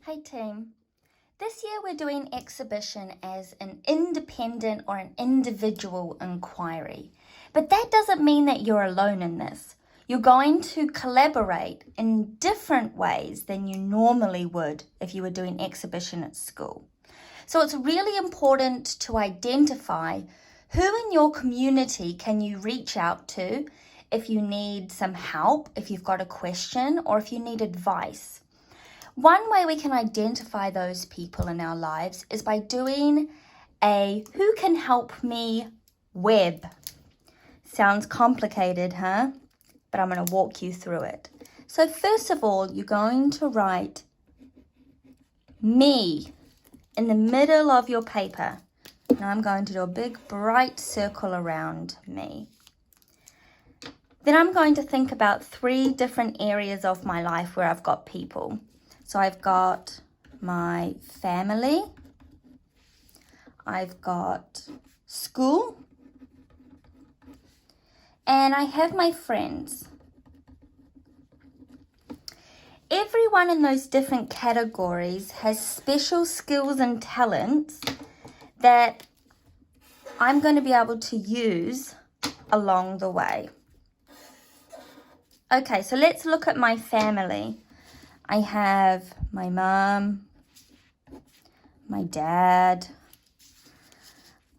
Hey team, this year we're doing exhibition as an independent or an individual inquiry. But that doesn't mean that you're alone in this. You're going to collaborate in different ways than you normally would if you were doing exhibition at school. So it's really important to identify who in your community can you reach out to if you need some help, if you've got a question, or if you need advice. One way we can identify those people in our lives is by doing a who can help me web. Sounds complicated, huh? But I'm going to walk you through it. So first of all, you're going to write me in the middle of your paper. Now I'm going to do a big bright circle around me. Then I'm going to think about 3 different areas of my life where I've got people. So I've got my family, I've got school, and I have my friends. Everyone in those different categories has special skills and talents that I'm going to be able to use along the way. Okay, so let's look at my family. I have my mom, my dad,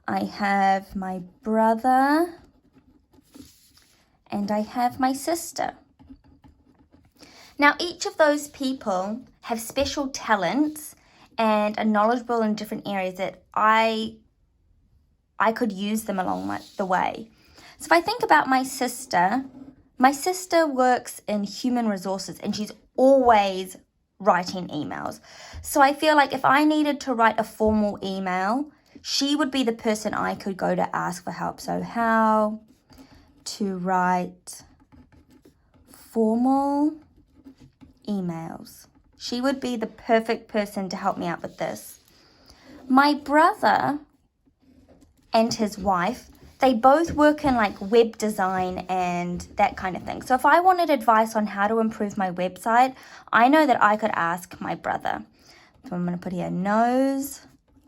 I have my brother, and I have my sister. Now, each of those people have special talents and are knowledgeable in different areas that I could use them along the way. So if I think about my sister works in human resources and she's always writing emails. So I feel like if I needed to write a formal email, she would be the person I could go to ask for help. So how to write formal emails. She would be the perfect person to help me out with this. My brother and his wife, they both work in like web design and that kind of thing. So if I wanted advice on how to improve my website, I know that I could ask my brother. So I'm going to put here, knows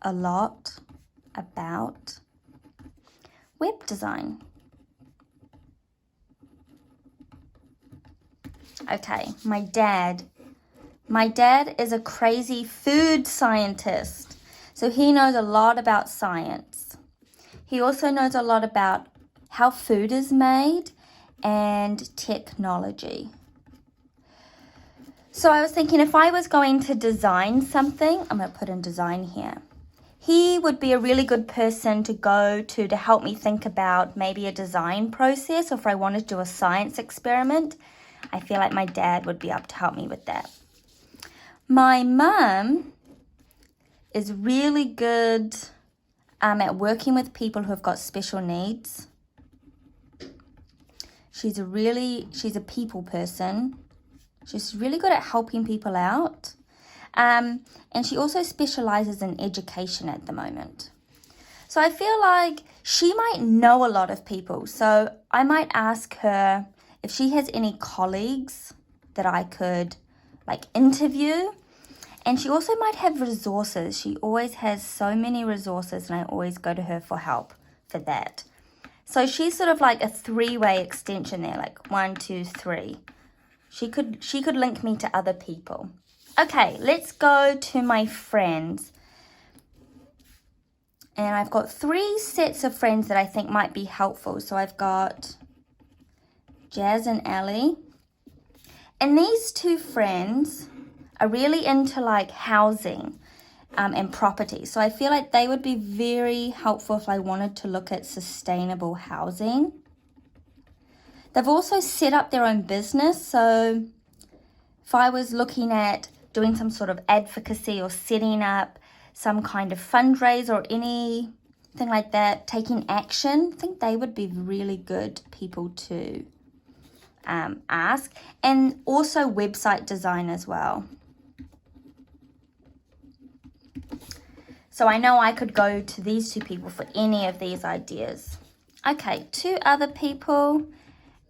a lot about web design. Okay, my dad. My dad is a crazy food scientist. So he knows a lot about science. He also knows a lot about how food is made and technology. So I was thinking if I was going to design something, I'm going to put in design here. He would be a really good person to go to help me think about maybe a design process, or if I wanted to do a science experiment. I feel like my dad would be able to help me with that. My mum is really good at working with people who have got special needs. She's a people person. She's really good at helping people out. And she also specializes in education at the moment. So I feel like she might know a lot of people. So I might ask her if she has any colleagues that I could interview. And she also might have resources. She always has so many resources, and I always go to her for help for that. So she's sort of like a 3-way extension there, like 1, 2, 3. She could link me to other people. Okay, let's go to my friends. And I've got 3 sets of friends that I think might be helpful. So I've got Jazz and Ellie. And these 2 friends are really into housing and property. So I feel like they would be very helpful if I wanted to look at sustainable housing. They've also set up their own business. So if I was looking at doing some sort of advocacy or setting up some kind of fundraiser or anything like that, taking action, I think they would be really good people to ask. And also website design as well. So I know I could go to these 2 people for any of these ideas. Okay, 2 other people,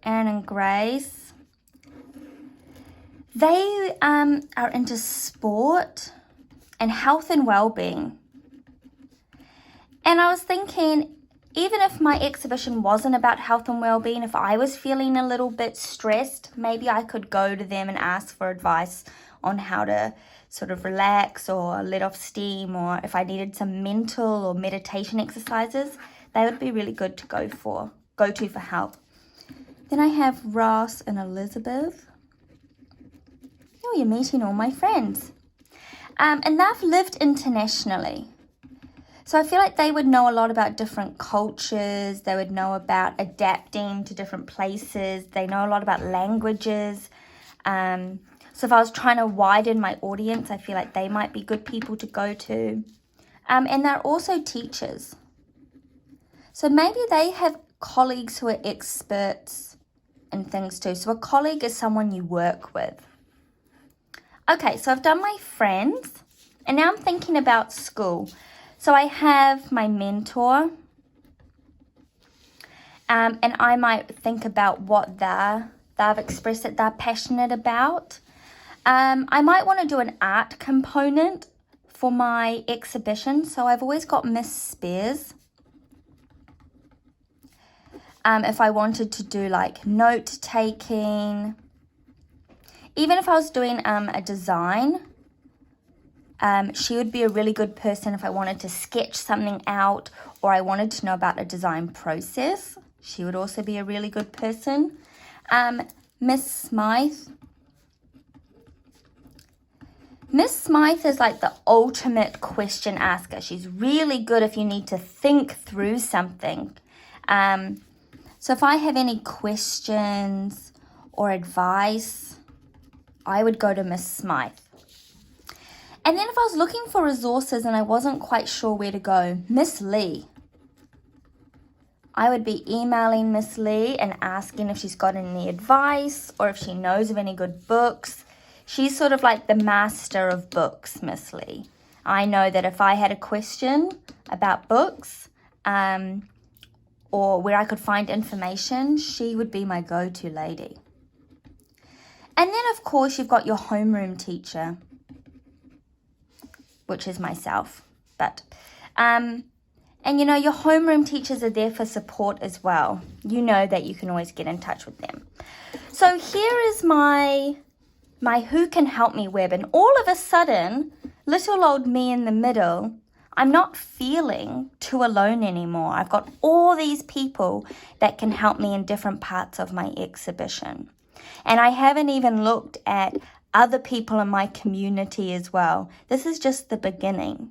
Aaron and Grace. They are into sport. and health and well-being. And I was thinking, even if my exhibition wasn't about health and well-being, if I was feeling a little bit stressed, maybe I could go to them and ask for advice on how to sort of relax or let off steam, or if I needed some mental or meditation exercises, they would be really good to go to for help. Then I have Ross and Elizabeth. Oh, you're meeting all my friends. And they've lived internationally. So I feel like they would know a lot about different cultures. They would know about adapting to different places. They know a lot about languages. So if I was trying to widen my audience, I feel like they might be good people to go to. And they're also teachers. So maybe they have colleagues who are experts in things too. So a colleague is someone you work with. Okay, so I've done my friends, and now I'm thinking about school. So I have my mentor, and I might think about what they've expressed that they're passionate about. I might want to do an art component for my exhibition. So I've always got Miss Spears. If I wanted to do like note taking, even if I was doing a design, she would be a really good person if I wanted to sketch something out or I wanted to know about a design process. She would also be a really good person. Miss Smythe. Miss Smythe is like the ultimate question asker. She's really good if you need to think through something. So if I have any questions or advice, I would go to Miss Smythe. And then if I was looking for resources and I wasn't quite sure where to go, Miss Lee. I would be emailing Miss Lee and asking if she's got any advice or if she knows of any good books. She's sort of like the master of books, Miss Lee. I know that if I had a question about books or where I could find information, she would be my go-to lady. And then, of course, you've got your homeroom teacher, which is myself. And you know, your homeroom teachers are there for support as well. You know that you can always get in touch with them. So here is my Who Can Help Me web. And all of a sudden, little old me in the middle, I'm not feeling too alone anymore. I've got all these people that can help me in different parts of my exhibition. And I haven't even looked at other people in my community as well. This is just the beginning.